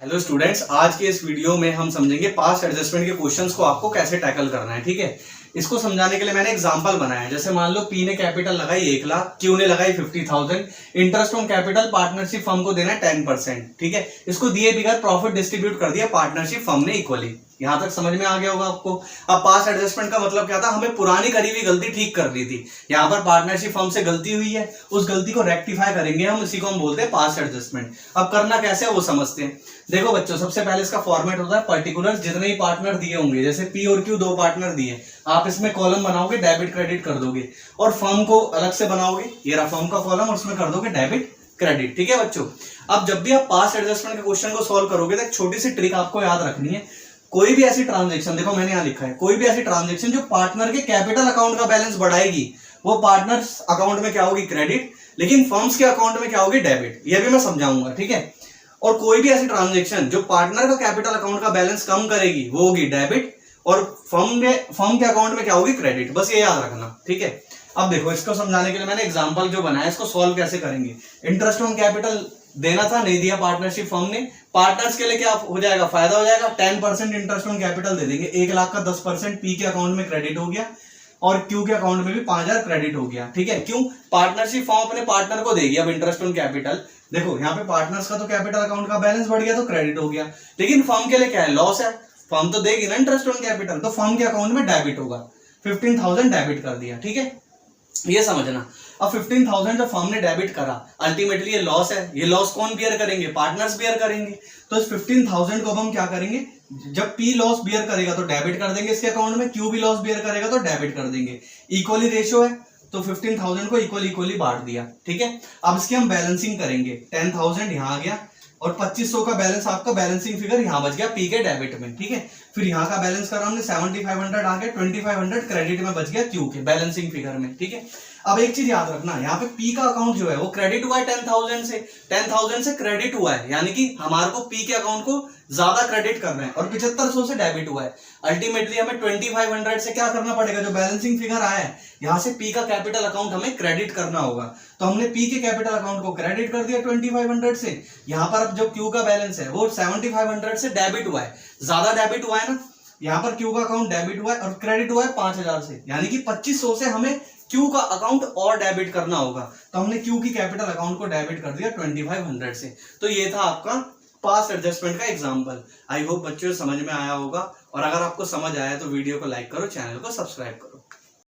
Hello students, आज के इस वीडियो में हम समझेंगे पास्ट एडजस्टमेंट के क्वेश्चंस को आपको कैसे टैकल करना है। ठीक है, इसको समझाने के लिए मैंने एग्जांपल बनाया है। जैसे मान लो पी ने कैपिटल लगाई 1 लाख, क्यू ने लगाई 50,000, interest on capital partnership firm को देना है 10%। ठीक है, इसको दिए बिगैर प्रॉफिट डिस्ट्रीब्यूट कर दिया पार्टनरशिप फर्म ने इक्वली। यहां तक समझ में आ गया होगा आपको। अब पास्ट एडजस्टमेंट का मतलब क्या था, हमें पुरानी करी हुई गलती ठीक करनी थी। यहाँ पर पार्टनरशिप फर्म से गलती हुई है, उस गलती को रेक्टिफाई करेंगे हम, इसी को हम बोलते हैं पास्ट एडजस्टमेंट। अब करना कैसे है वो समझते हैं। देखो बच्चों, सबसे पहले इसका फॉर्मेट होता है पर्टिकुलर, जितने ही पार्टनर दिए होंगे, जैसे पी और क्यू दो पार्टनर दिए, आप इसमें कॉलम बनाओगे, डेबिट क्रेडिट कर दोगे, और फर्म को अलग से बनाओगे, ये रहा फर्म का कॉलम, और उसमें कर दोगे डेबिट क्रेडिट। ठीक है बच्चों, अब जब भी आप पास्ट एडजस्टमेंट के क्वेश्चन को सॉल्व करोगे तो एक छोटी सी ट्रिक आपको याद रखनी है। कोई भी ऐसी ट्रांजेक्शन, देखो मैंने यहां लिखा है, कोई भी ऐसी ट्रांजेक्शन जो पार्टनर के कैपिटल अकाउंट का बैलेंस बढ़ाएगी, वो पार्टनर्स अकाउंट में क्या होगी, क्रेडिट, लेकिन फर्म्स के अकाउंट में क्या होगी, डेबिट। ये भी मैं समझाऊंगा। ठीक है, और कोई भी ऐसी ट्रांजेक्शन जो पार्टनर का कैपिटल अकाउंट का बैलेंस कम करेगी, वो होगी डेबिट, और फर्म के अकाउंट में क्या होगी, क्रेडिट। बस ये याद रखना। ठीक है, अब देखो इसको समझाने के लिए मैंने एग्जांपल जो बनाया, इसको सॉल्व कैसे करेंगे। इंटरेस्ट ऑन कैपिटल देना था, नहीं दिया पार्टनरशिप फर्म ने, पार्टनर्स के लिए क्या हो जाएगा, फायदा हो जाएगा, 10% इंटरेस्ट ऑन कैपिटल दे देंगे। 1 लाख का 10% पी के अकाउंट में क्रेडिट हो गया, और क्यू के अकाउंट में भी 5,000 क्रेडिट हो गया। ठीक है, क्यों, पार्टनरशिप फर्म अपने पार्टनर को देगी अब इंटरेस्ट ऑन कैपिटल। देखो यहाँ पे पार्टनर्स का तो कैपिटल अकाउंट का बैलेंस बढ़ गया तो क्रेडिट हो गया, लेकिन फर्म के लिए क्या है, लॉस है। फर्म तो देगी ना इंटरेस्ट ऑन कैपिटल, तो फर्म के अकाउंट में डेबिट होगा, 15,000 डेबिट कर दिया। ठीक है, ये समझना। अब 15,000 जो फर्म ने डेबिट करा, अल्टीमेटली ये लॉस है, ये लॉस कौन बियर करेंगे, पार्टनर्स बियर करेंगे। तो इस 15,000 को अब हम क्या करेंगे, जब पी लॉस बियर करेगा तो डेबिट कर देंगे इसके अकाउंट में, क्यू भी लॉस बियर करेगा तो डेबिट कर देंगे। इक्वली रेशियो है, तो 15,000 को इक्वली बांट दिया। ठीक है, अब इसकी हम बैलेंसिंग करेंगे। 10,000 यहाँ आ गया, और 2500 का बैलेंस, आपका बैलेंसिंग फिगर यहाँ बच गया पी के डेबिट में। ठीक है, फिर यहाँ का बैलेंस करा हमने 7500 आ गया, 2500 क्रेडिट में बच गया क्यू के बैलेंसिंग फिगर में। ठीक है, अब एक चीज याद रखना, यहाँ पे पी का अकाउंट जो है वो क्रेडिट हुआ है 10,000 से क्रेडिट हुआ है, यानी कि हमारे को पी के अकाउंट को ज्यादा क्रेडिट कर रहे हैं, और 7500 से डेबिट हुआ है। अल्टीमेटली हमें 2500 से क्या करना पड़ेगा, जो बैलेंसिंग फिगर आया है यहाँ से पी का कैपिटल अकाउंट हमें क्रेडिट करना होगा। तो हमने पी के कैपिटल अकाउंट को क्रेडिट कर दिया 2500 से। यहाँ पर अब जो क्यू का बैलेंस है वो 7500 से डेबिट हुआ है, ज्यादा डेबिट हुआ है ना, यहाँ पर क्यू का अकाउंट डेबिट हुआ है और क्रेडिट हुआ है 5,000 से, यानी कि 2500 से हमें क्यू का अकाउंट और डेबिट करना होगा। तो हमने क्यू की कैपिटल अकाउंट को डेबिट कर दिया 2500 से। तो ये था आपका पास्ट एडजस्टमेंट का एग्जांपल। आई होप बच्चों समझ में आया होगा, और अगर आपको समझ आया तो वीडियो को लाइक करो, चैनल को सब्सक्राइब करो।